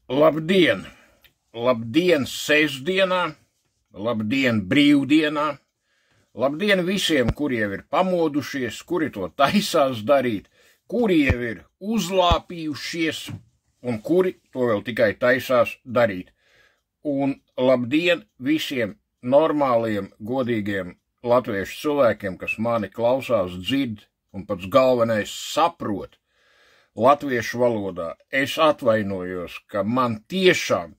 Labdien! Labdien sestdienā, labdien brīvdienā, labdien visiem, kuri jau ir pamodušies, kuri to taisās darīt, kuri jau ir uzlāpījušies un kuri to vēl tikai taisās darīt. Un labdien visiem normāliem, godīgiem latviešu cilvēkiem, kas mani klausās, dzird un pats galvenais saprot latviešu valodā. Es atvainojos, ka man tiešām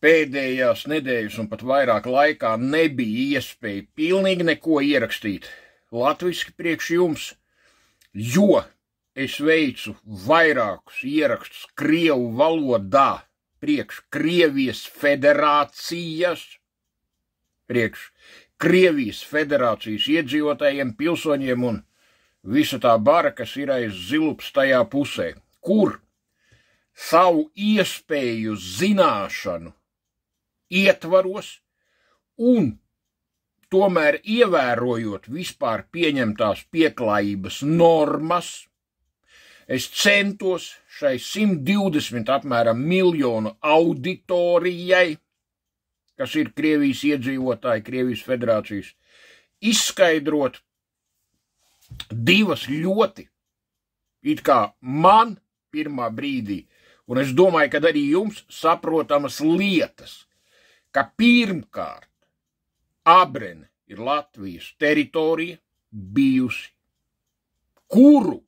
pēdējās nedēļas un pat vairāk laikā nebija iespēja pilnīgi neko ierakstīt latviski priekš jums, jo es veicu vairākus ierakstus krievu valodā priekš Krievijas federācijas, priekš Krievijas federācijas iedzīvotājiem, pilsoņiem un visa tā bara, kas ir aiz zilups tajā pusē, kur savu iespēju zināšanu ietvaros un tomēr ievērojot vispār pieņemtās pieklājības normas, es centos šai 120 apmēram miljonu auditorijai, kas ir Krievijas iedzīvotāji, Krievijas federācijas, izskaidrot divas ļoti, it kā man pirmā brīdī, un es domāju, ka arī jums saprotamas lietas, ka pirmkārt Abrene ir Latvijas teritorija bijusi, kuru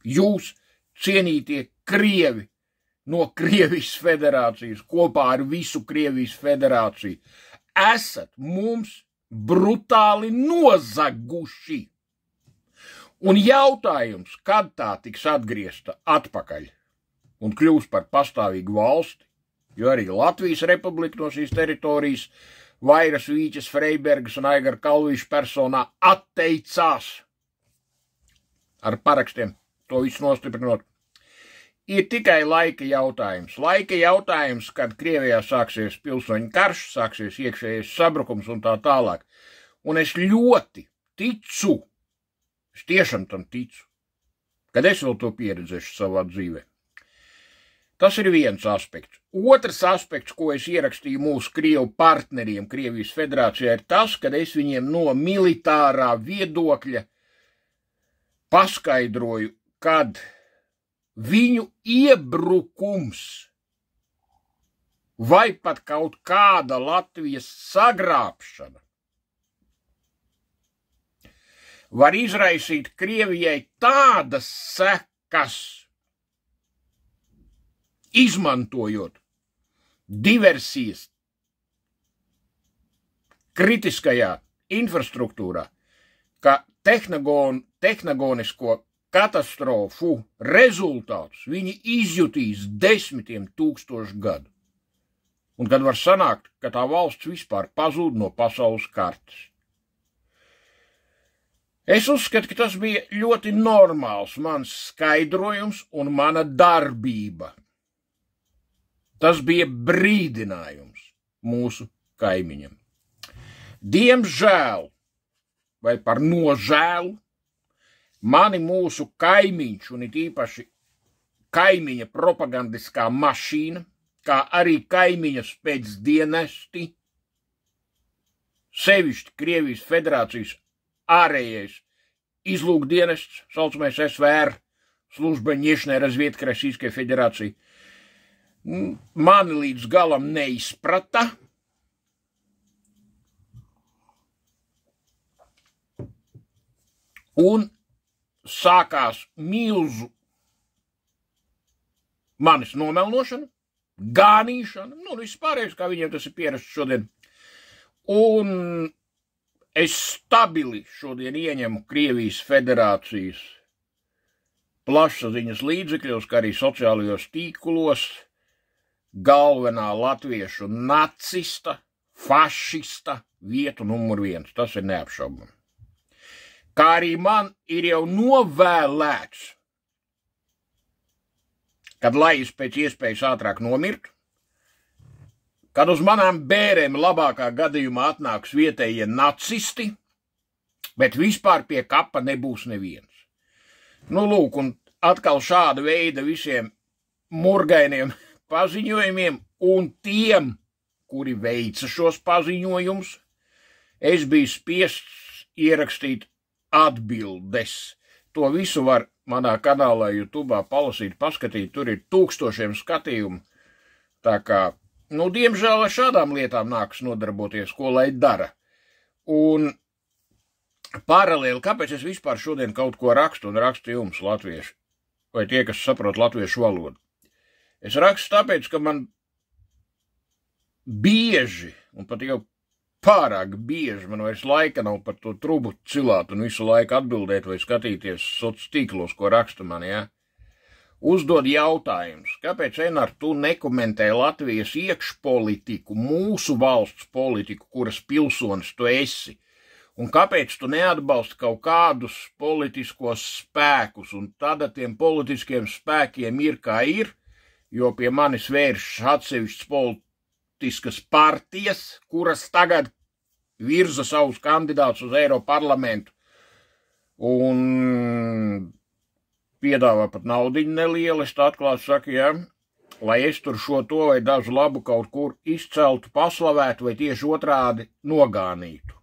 jūs, cienītie krievi no Krievijas federācijas, kopā ar visu Krievijas federāciju, esat mums brutāli nozaguši. Un jautājums, kad tā tiks atgriezta atpakaļ un kļūs par pastāvīgu valsti, jo arī Latvijas republika no šīs teritorijas Vairas Vīķes Freibergas un Aigara Kalvīša personā atteicās ar parakstiem, to visu nostiprinot, ir tikai laika jautājums. Laika jautājums, kad Krievijā sāksies pilsoņu karš, sāksies iekšējais sabrukums un tā tālāk. Un es ļoti ticu, es tiešām tam ticu, kad es vēl to pieredzēšu savā dzīvē. Tas ir viens aspekts. Otrs aspekts, ko es ierakstīju mūsu krievu partneriem Krievijas federācijā, ir tas, kad es viņiem no militārā viedokļa paskaidroju, kad viņu iebrukums vai pat kaut kāda Latvijas sagrābšana var izraisīt Krievijai tādas sekas, izmantojot diversijas kritiskajā infrastruktūrā, ka tehnogonisko katastrofu rezultātus viņi izjutīs 10 000 gadu. Un kad var sanākt, ka tā valsts vispār pazūd no pasaules kartes. Es uzskatu, ka tas bija ļoti normāls mans skaidrojums un mana darbība. Tas bija brīdinājums mūsu kaimiņam. Diemžēl, vai par nožēlu, mani mūsu kaimiņš un it īpaši kaimiņa propagandiskā mašīna, kā arī kaimiņa spēcdienesti, sevišķi Krievijas federācijas ārējais izlūkdienests, saucamais SVR, Služba внешней разведки Российской Федерации, mani līdz galam neizprata. Un sākās milzu manis nomelnošana, gānīšana, vispārējais, kā viņiem tas ir pierasts šodien. Un es stabili šodien ieņemu Krievijas federācijas plašsaziņas līdzekļos, kā arī sociālajos tīklos, galvenā latviešu nacista, fašista vietu numur 1. Tas ir neapšaubami. Kā arī man ir jau novēlēts, kad lai es pēc iespējas ātrāk nomirtu, kad uz manām bērēm labākā gadījumā atnāks vietējie nacisti, bet vispār pie kapa nebūs neviens. Lūk, un atkal šāda veida visiem murgainiem paziņojumiem un tiem, kuri veica šos paziņojumus, es biju spiests ierakstīt atbildes. To visu var manā kanālā YouTube'ā palasīt, paskatīt, tur ir tūkstošiem skatījumu. Tā kā, diemžēl ar šādām lietām nākas nodarboties, ko lai dara. Un paralēli, kāpēc es vispār šodien kaut ko rakstu un rakstu jums latvieši, vai tie, kas saprot latviešu valodu? Es rakstu tāpēc, ka man bieži, un pat jau pārāk bieži, man vairs laika nav par to trubu cilāt un visu laiku atbildēt vai skatīties sociālos tīklos, ko raksta man, ja? Uzdod jautājumus, kāpēc, Enar, tu nekomentē Latvijas iekšpolitiku, mūsu valsts politiku, kuras pilsonis tu esi, un kāpēc tu neatbalsti kaut kādus politiskos spēkus, un tad tiem politiskiem spēkiem ir kā ir, jo pie manis vēršas atsevišķas politiskas partijas, kuras tagad virza savus kandidātus uz Eiroparlamentu un piedāvā pat naudiņu nelielu, es tā atklāti saku, ja, lai es tur šo to vai dažu labu kaut kur izceltu, paslavētu vai tieši otrādi nogānītu.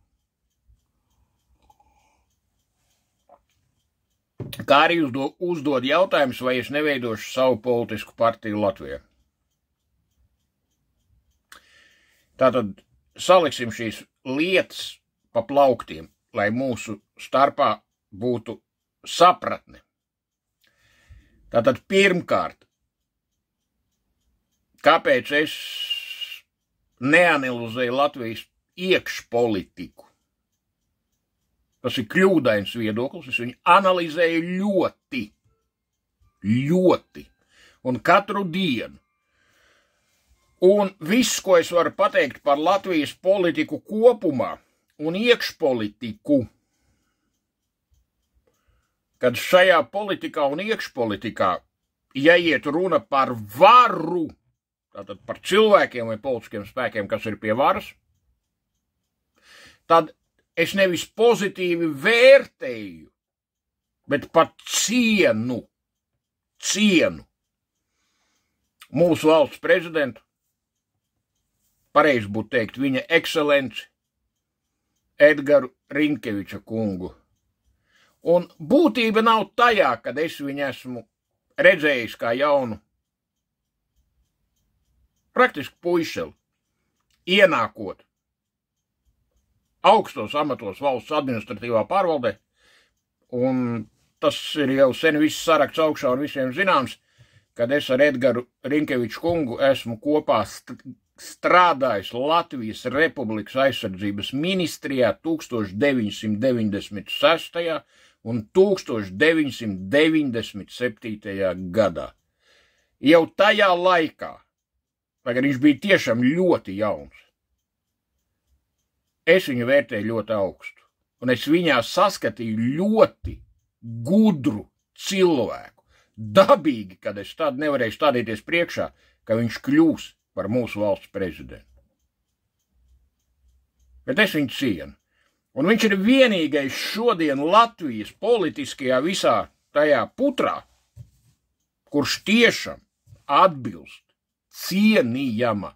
Kā arī uzdod jautājums, vai es neveidošu savu politisku partiju Latvijā. Tātad saliksim šīs lietas pa plauktiem, lai mūsu starpā būtu sapratne. Tātad pirmkārt, kāpēc es neanalizēju Latvijas iekšpolitiku? Tas ir kļūdains viedoklis, es viņu analizēju ļoti, un katru dienu. Un viss, ko es varu pateikt par Latvijas politiku kopumā un iekšpolitiku, kad šajā politikā un iekšpolitikā, ja iet runa par varu, tātad par cilvēkiem vai politiskiem spēkiem, kas ir pie varas, tad es nevis pozitīvi vērtēju, bet pat cienu mūsu valsts prezidentu, pareizi būtu teikt, viņa ekscelenci Edgaru Rinkeviča kungu. Un būtība nav tajā, kad es viņu esmu redzējis kā jaunu, praktiski puišeli, ienākot augstos amatos valsts administratīvā pārvaldē, un tas ir jau sen viss saraksts augšā un visiem zināms, kad es ar Edgaru Rinkeviču kungu esmu kopā strādājis Latvijas Republikas aizsardzības ministrijā 1996. un 1997. gadā. Jau tajā laikā, lai gan viņš bija tiešām ļoti jauns, es viņu vērtēju ļoti augstu, un es viņā saskatīju ļoti gudru cilvēku. Dabīgi, kad es tad nevarēju stādīties priekšā, ka viņš kļūs par mūsu valsts prezidentu. Bet es viņu cienu. Un viņš ir vienīgais šodien Latvijas politiskajā visā tajā putrā, kurš tiešām atbilst cienījama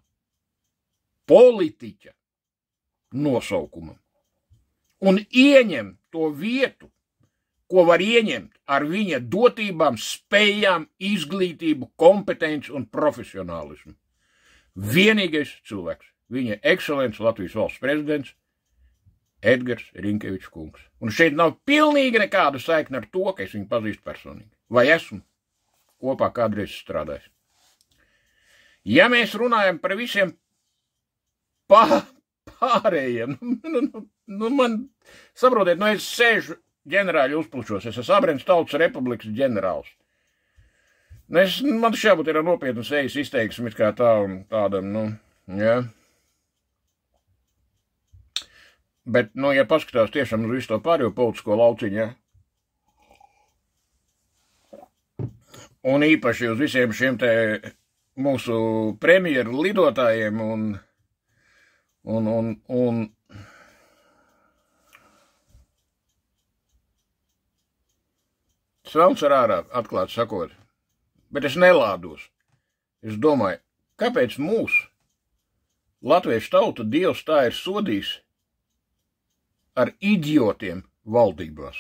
politiķa nosaukumam un ieņem to vietu, ko var ieņemt ar viņa dotībām, spējām, izglītību, kompetenci un profesionālismu. Vienīgais cilvēks, viņa ekscelents Latvijas valsts prezidents, Edgars Rinkevičs kungs. Un šeit nav pilnīgi nekāda saikne ar to, ka es viņu pazīstu personīgi. Vai esmu kopā kādreiz strādājis. Ja mēs runājam par visiem pārējiem, man, saprotiet, es sēžu ģenerāļu uzplušos, es esmu Abrenes Tautas Republikas ģenerāls. Man šābūt ir nopietnas ejas izteiksmes kā tā un tādam, jā. Bet, ja paskatās tiešām uz visu to pārējo politisko lauciņu, ja? Un īpaši uz visiem šiem te mūsu premjeru lidotājiem un Svelns ar ārā, atklāti sakot, bet es nelādos. Es domāju, kāpēc mūsu latviešu tauta Dievs tā ir sodījis ar idiotiem valdībās?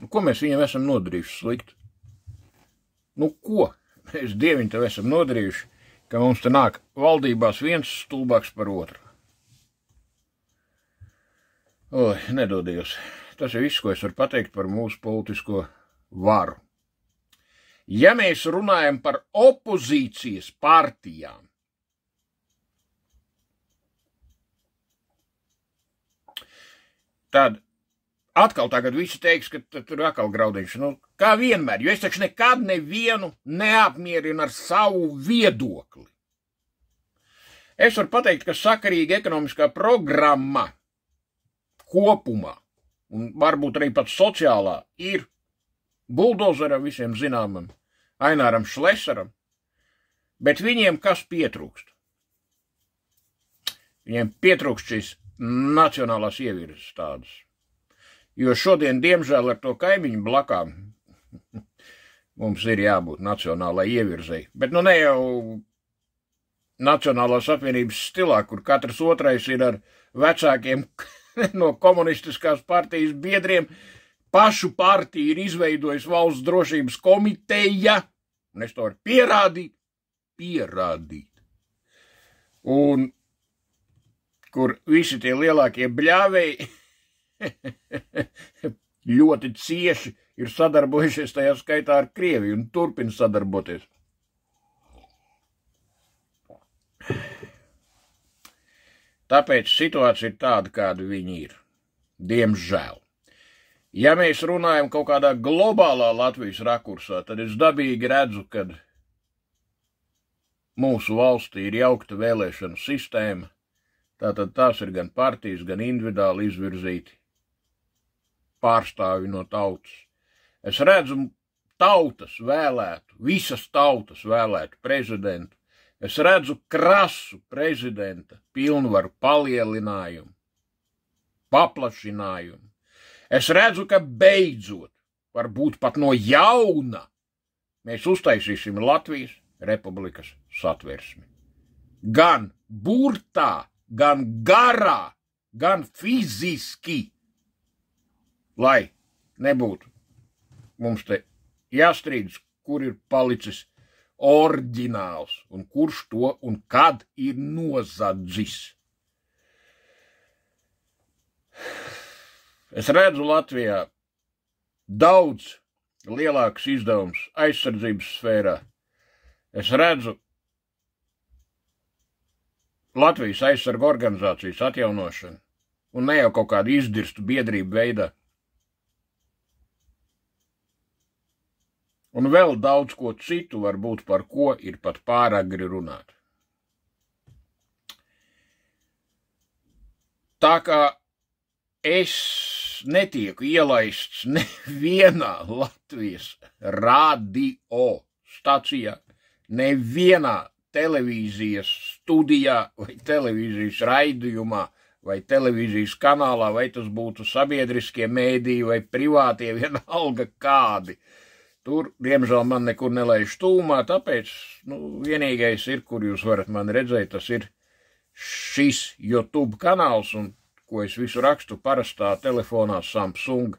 Nu, ko mēs viņiem esam nodarījuši sliktu? Nu, ko mēs Dieviņ tev esam nodarījuši, ka mums te nāk valdībās viens stulbāks par otru? Oi, nedodies. Tas ir viss, ko es varu pateikt par mūsu politisko varu. Ja mēs runājam par opozīcijas partijām, tad atkal tagad visi teiks, ka tur atkal graudiņš. Nu, kā vienmēr, jo es taču nekad nevienu neapmierinu ar savu viedokli. Es varu pateikt, ka sakarīga ekonomiskā programma kopumā, un varbūt arī pat sociālā, ir buldozeram visiem zināmam, Aināram Šlesaram, bet viņiem kas pietrūkst? Viņiem pietrūkst šīs nacionālās ievirzes tādas. Jo šodien, diemžēl, ar to kaimiņu blakām mums ir jābūt nacionālai ievirzei. Bet nu ne jau Nacionālās apvienības stilā, kur katrs otrais ir ar vecākiem no komunistiskās partijas biedriem. Pašu partiju ir izveidojis Valsts drošības komiteja, un es to varu pierādīt. Un kur visi tie lielākie bļāvēji ļoti cieši ir sadarbojušies tajā skaitā ar Krieviju un turpina sadarboties. Tāpēc situācija ir tāda, kāda viņi ir. Diemžēl. Ja mēs runājam kaut kādā globālā Latvijas rakursā, tad es dabīgi redzu, ka mūsu valstī ir jaukta vēlēšanu sistēma, tātad tās ir gan partijas, gan individuāli izvirzīti pārstāvi no tautas. Es redzu tautas vēlētu, visas tautas vēlētu prezidentu. Es redzu krasu prezidenta pilnvaru palielinājumu, paplašinājumu. Es redzu, ka beidzot, varbūt pat no jauna, mēs uztaisīsim Latvijas Republikas satversmi. Gan burtā, gan garā, gan fiziski, lai nebūtu mums te jāstrīdas, kur ir palicis oriģināls un kurš to un kad ir nozadzis. Es redzu Latvijā daudz lielāks izdevums aizsardzības sfērā. Es redzu Latvijas aizsargu organizācijas atjaunošanu un ne jau kaut kādu izdirstu biedrību veidā. Un vēl daudz ko citu varbūt par ko ir pat pāragri runāt. Tā kā es netieku ielaists nevienā Latvijas radio stacijā, nevienā televīzijas studijā vai televīzijas raidījumā vai televīzijas kanālā, vai tas būtu sabiedriskie mēdīji vai privātie, vienalga kādi. Tur, diemžēl, man nekur nelaiž tūmā, tāpēc, vienīgais ir, kur jūs varat mani redzēt, tas ir šis YouTube kanāls, un ko es visu rakstu parastā telefonā Samsung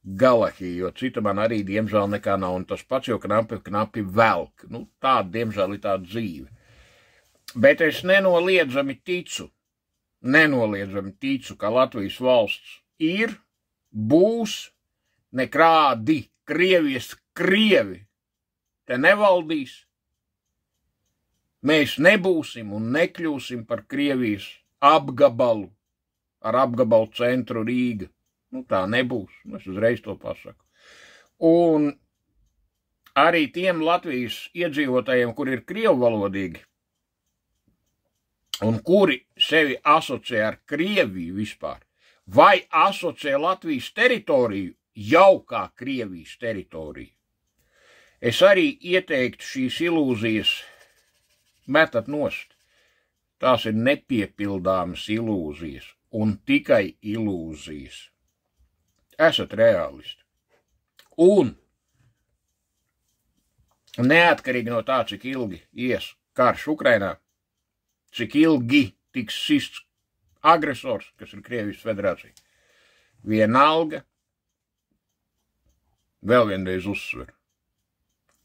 Galaxy, jo cita man arī, diemžēl, nekā nav, un tas pats jau knapi velk. Tāda, diemžēl, ir tāda dzīve. Bet es nenoliedzami ticu, ka Latvijas valsts ir, būs, nekrādi Krievijas krievi te nevaldīs. Mēs nebūsim un nekļūsim par Krievijas apgabalu ar apgabalu centru Rīga. Tā nebūs, es uzreiz to pasaku. Un arī tiem Latvijas iedzīvotājiem, kuri ir krievvalodīgi un kuri sevi asociē ar Krieviju vispār, vai asociē Latvijas teritoriju jau kā Krievijas teritoriju. Es arī ieteiktu šīs ilūzijas metat nost. Tās ir nepiepildāmas ilūzijas un tikai ilūzijas. Esat reālisti. Un neatkarīgi no tā, cik ilgi ies karš Ukrainā, cik ilgi tiks sists agresors, kas ir Krievijas federācija. Vienalga, vēl vienreiz uzsver,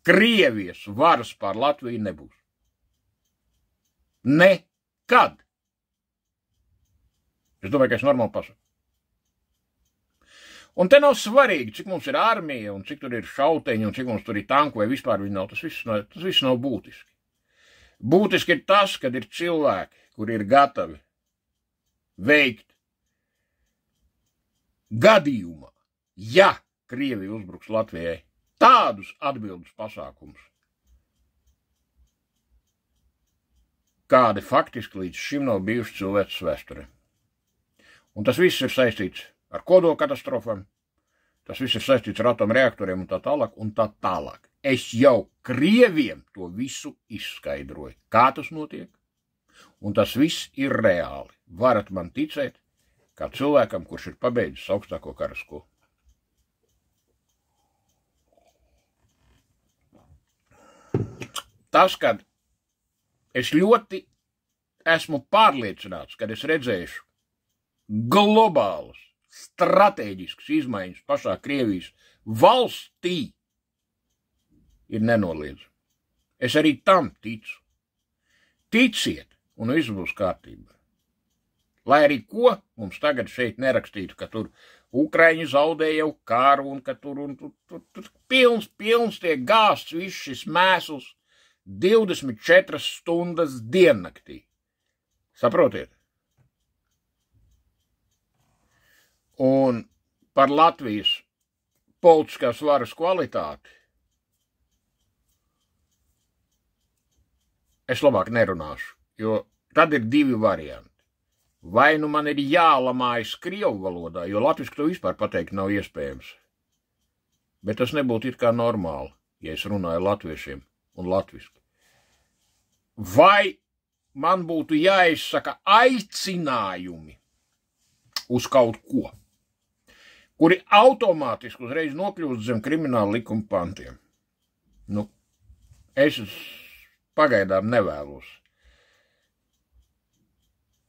Krievijas varas pār Latviju nebūs. Nekad. Es domāju, ka es normāli pasaku. Un te nav svarīgi, cik mums ir armija, un cik tur ir šauteņi, un cik mums tur ir tanku, vai vispār viņi nav. Tas viss nav būtiski. Būtiski ir tas, kad ir cilvēki, kuri ir gatavi veikt gadījumā, ja Krievija uzbruks Latvijai, tādus atbildus pasākumus, kādi faktiski līdz šim nav bijuši cilvēces vēsturē. Un tas viss ir saistīts ar kodola katastrofām, tas viss ir saistīts ar atomreaktoriem un tā tālāk un tā tālāk. Es jau Krieviem to visu izskaidroju, kā tas notiek, un tas viss ir reāli. Varat man ticēt, kā cilvēkam, kurš ir pabeidzis augstāko karaskolu. Tas, kad es ļoti esmu pārliecināts, kad es redzēšu globālas, stratēģiskas izmaiņas pašā Krievijas valstī, ir nenoliedzami. Es arī tam ticu. Ticiet, un viss būs kārtībā. Lai arī ko mums tagad šeit nerakstītu, ka tur Ukraiņi zaudēja jau kāru, un ka tur pilns tiek gāsts viss šis mēsls 24 stundas diennaktī. Saprotiet? Un par Latvijas politiskās varas kvalitāti es labāk nerunāšu, jo tad ir divi varianti. Vai nu man ir jālamājas krievu valodā, jo latviski to vispār pateikt nav iespējams. Bet tas nebūtu it kā normāli, ja es runāju latviešiem un latviski. Vai man būtu jāizsaka aicinājumi uz kaut ko, kuri automātiski uzreiz nokļūst zem krimināla likuma pantiem. Es pagaidām nevēlos.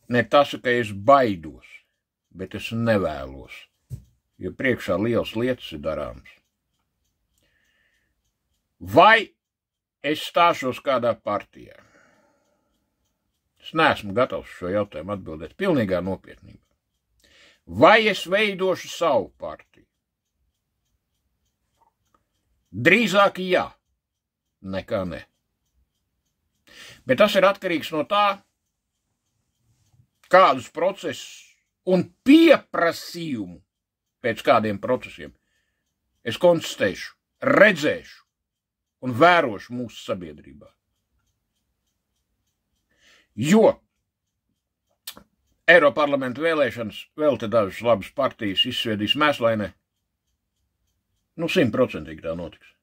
Ne tas, ka es baidos, bet es nevēlos, jo priekšā liels lietas ir darāmas. Vai es stāšos kādā partijā? Es neesmu gatavs šo jautājumu atbildēt pilnīgā nopietnībā. Vai es veidošu savu partiju? Drīzāk jā, nekā ne. Bet tas ir atkarīgs no tā, kādus procesus un pieprasījumu pēc kādiem procesiem es konstatēšu, redzēšu un vērošu mūsu sabiedrībā. Jo Eiroparlamenta vēlēšanas vēl te dažas labas partijas izsviedīs mēslainē, 100% tā notiks.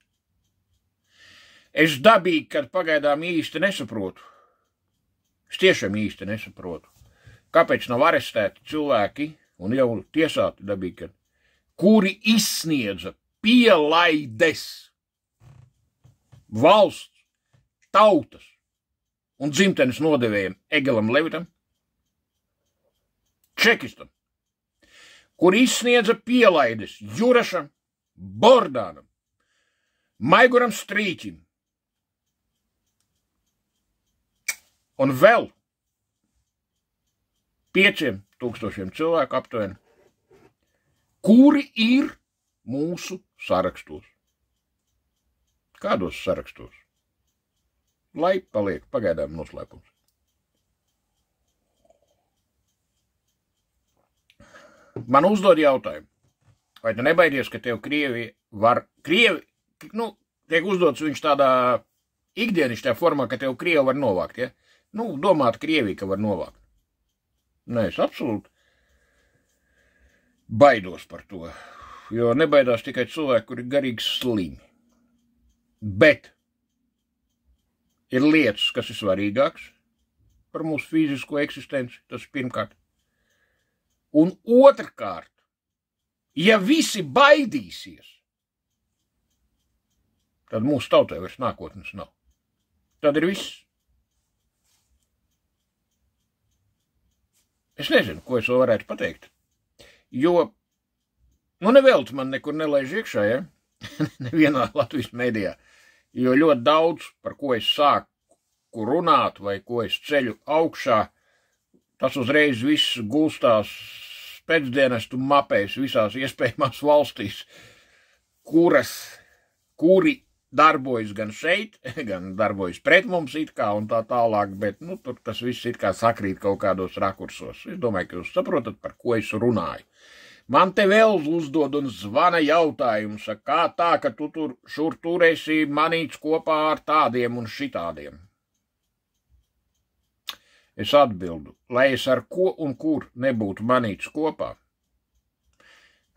Es dabīgi, kad pagaidām īsti nesaprotu, es tiešām īsti nesaprotu, kāpēc nav arestēti cilvēki un jau tiesāti dabīgi, kuri izsniedza pielaides valsts, tautas un dzimtenes nodevējiem Egelam Levitam, čekistam, kuri izsniedza pielaides Jurašam, Bordānam, Maiguram Strīķim un vēl 5000 cilvēku aptuveni, kuri ir mūsu sarakstos. Kādos sarakstos? Lai paliek pagaidām noslēpums. Man uzdod jautājumu, vai tu nebaidies, ka tev tiek uzdots viņš tādā ikdienišķā formā, ka tev Krievi var novākt, ja? Domāt Krieviju, ka var novākt. Nē, es absolūti baidos par to, jo nebaidās tikai cilvēki, kuri garīgi slimi. Bet ir lietas, kas ir svarīgāks par mūsu fizisko eksistenci, tas pirmkārt. Un otrkārt, ja visi baidīsies, tad mūsu tautai vairs nākotnes nav. Tad ir viss. Es nezinu, ko es vēl varētu pateikt, jo, nevelti man nekur nelaiž iekšā, ja? Nevienā Latvijas medijā, jo ļoti daudz, par ko es sāku runāt vai ko es ceļu augšā, tas uzreiz viss gulstās pēcdienestu mapēs visās iespējamās valstīs, kuri darbojas gan šeit, gan darbojas pret mums it kā un tā tālāk, bet, tur tas viss it kā sakrīt kaut kādos rakursos. Es domāju, ka jūs saprotat, par ko es runāju. Man te vēl uzdod un zvana jautājums, kā tā, ka tu tur esi manīts kopā ar tādiem un šitādiem. Es atbildu, lai es ar ko un kur nebūtu manīts kopā.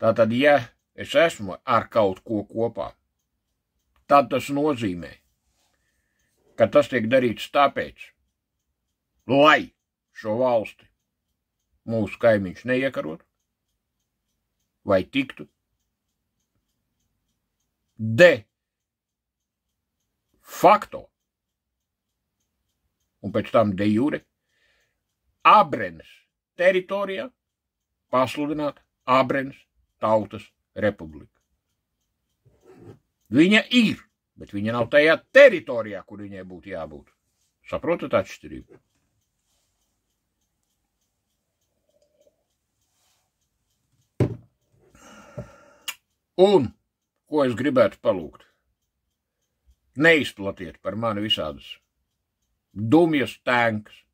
Tātad, ja es esmu ar kaut ko kopā, tad tas nozīmē, ka tas tiek darīts tāpēc, lai šo valsti mūsu kaimiņš neiekarot, vai tiktu de facto, un pēc tam de jure, Abrenes teritorijā pasludināt Abrenes tautas republiku. Viņa ir, bet viņa nav tajā teritorijā, kur viņai būtu jābūt. Saprotat atšķirību? Un, ko es gribētu palūgt? Neizplatiet par mani visādas dumjas tēnkas.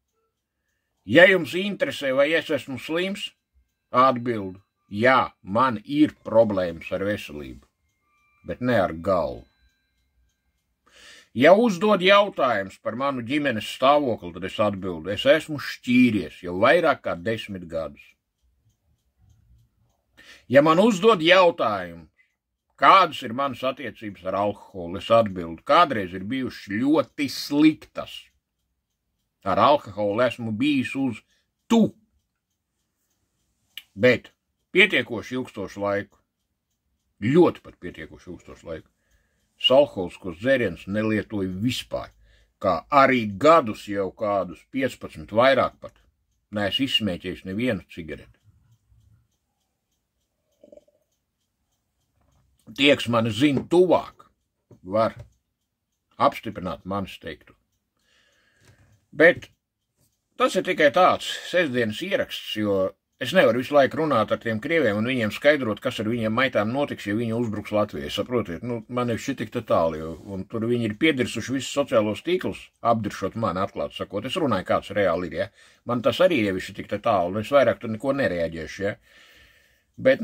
Ja jums interesē, vai es esmu slims, atbildu, jā, man ir problēmas ar veselību, bet ne ar galvu. Ja uzdod jautājums par manu ģimenes stāvokli, tad es atbildu, es esmu šķīries jau vairāk kā 10 gadus. Ja man uzdod jautājumu, kādas ir manas attiecības ar alkoholu, es atbildu, kādreiz ir bijušas ļoti sliktas. Ar alkoholu esmu bijis uz tu, bet pietiekoši ilgstošu laiku, ļoti pat pietiekoši ilgstošu laiku, alkoholiskos dzērienus nelietoju vispār, kā arī gadus jau kādus 15 vairāk pat, neesmu izsmēķējis nevienu cigareti. Tie, kas mani zina tuvāk, var apstiprināt manis teiktu. Bet tas ir tikai tāds sestdienas ieraksts, jo es nevaru visu laiku runāt ar tiem krieviem un viņiem skaidrot, kas ar viņiem maitām notiks, ja viņi uzbruks Latvijai. Saprotiet, man ir šitik te tāli, un tur viņi ir piedirsuši visus sociālos tīklus, apdiršot mani atklāt sakot. Es runāju, kāds reāli ir, ja. Man tas arī jau ir šitik te tāli, un es vairāk tur neko nereaģēšu, ja. Bet,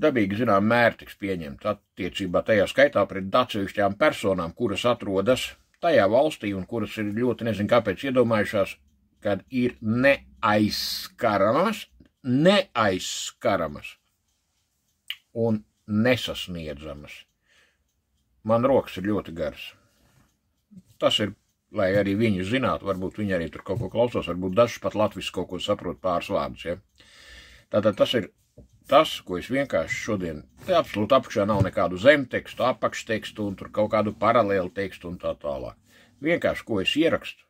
dabīgi, zinām, mēri tiks pieņemt attiecībā tajā skaitā pret atsevišķām personām, kuras atrodas tajā valstī un kuras ir ļoti, nezinu, kāpēc iedomājušās, kad ir neaizskaramas un nesasniedzamas. Man rokas ir ļoti garas. Tas ir, lai arī viņi zinātu, varbūt viņi arī tur kaut ko klausās, varbūt dažs pat latviski kaut ko saprot pāris vārdus, ja. Tātad tas ir tas, ko es vienkārši šodien, te absolūti apakšā nav nekādu zemtekstu, apakštekstu un tur kaut kādu paralēlu tekstu un tā tālāk. Vienkārši, ko es ierakstu,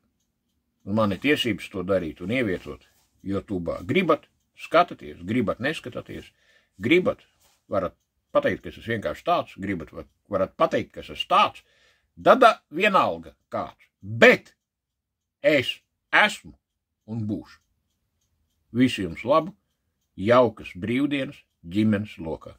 un man ir tiesības to darīt un ievietot YouTube'ā. Gribat, skatāties, gribat, neskatāties, gribat, varat pateikt, ka es esmu vienkārši tāds, gribat, varat pateikt, ka es esmu tāds, dada vienalga kāds, bet es esmu un būšu. Visu jums labu! Jaukas brīvdienas ģimenes lokā.